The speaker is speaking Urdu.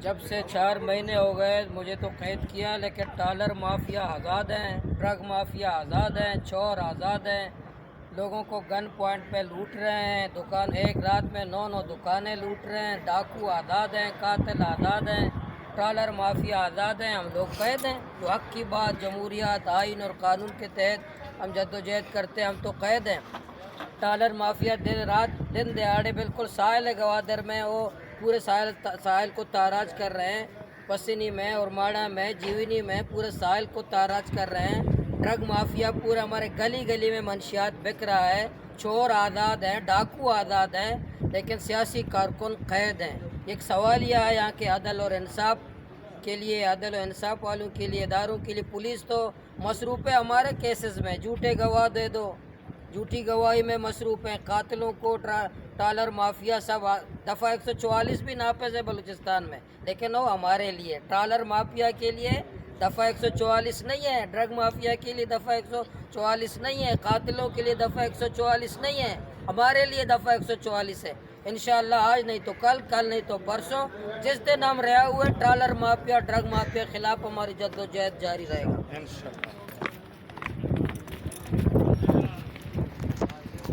جب سے 4 مہینے ہو گئے مجھے تو قید کیا، لیکن ٹالر مافیا آزاد ہیں، ڈرگ مافیا آزاد ہیں، چور آزاد ہیں، لوگوں کو گن پوائنٹ پہ لوٹ رہے ہیں، دکان ایک رات میں 9 دکانیں لوٹ رہے ہیں، ڈاکو آزاد ہیں، قاتل آزاد ہیں، ٹالر مافیا آزاد ہیں، ہم لوگ قید ہیں۔ تو حق کی بات، جمہوریت، آئین اور قانون کے تحت ہم جدوجہد کرتے ہیں، ہم تو قید ہیں۔ ٹالر مافیا دن دیہاڑے بالکل ساحل گوادر میں وہ پورے ساحل کو تاراج کر رہے ہیں، پسینی میں اور ماڑا میں جیونی میں پورے ساحل کو تاراج کر رہے ہیں۔ ڈرگ مافیا پورے ہمارے گلی گلی میں منشیات بک رہا ہے، چور آزاد ہیں، ڈاکو آزاد ہیں، لیکن سیاسی کارکن قید ہیں۔ ایک سوال یہ ہے یہاں کے عدل اور انصاف کے لیے، عدل و انصاف والوں کے لیے، اداروں کے لیے، پولیس تو مصروف ہے ہمارے کیسز میں، جھوٹے گواہ دے دو، جھوٹی گواہی میں مصروف ہیں، قاتلوں کو ٹالر مافیا سب دفعہ 144 بھی نافذ ہے بلوچستان میں، لیکن وہ ہمارے لیے، ٹالر مافیا کے لیے دفعہ 144 نہیں ہے، ڈرگ مافیا کے لیے دفعہ 144 نہیں ہے، قاتلوں کے لیے دفعہ 144 نہیں ہے، ہمارے لیے دفعہ 144 ہے۔ انشاءاللہ آج نہیں تو کل، کل نہیں تو پرسوں، جس دن ہم رہے ہوئے ٹالر مافیا ڈرگ مافیا کے خلاف ہماری جدوجہد جاری رہے گا۔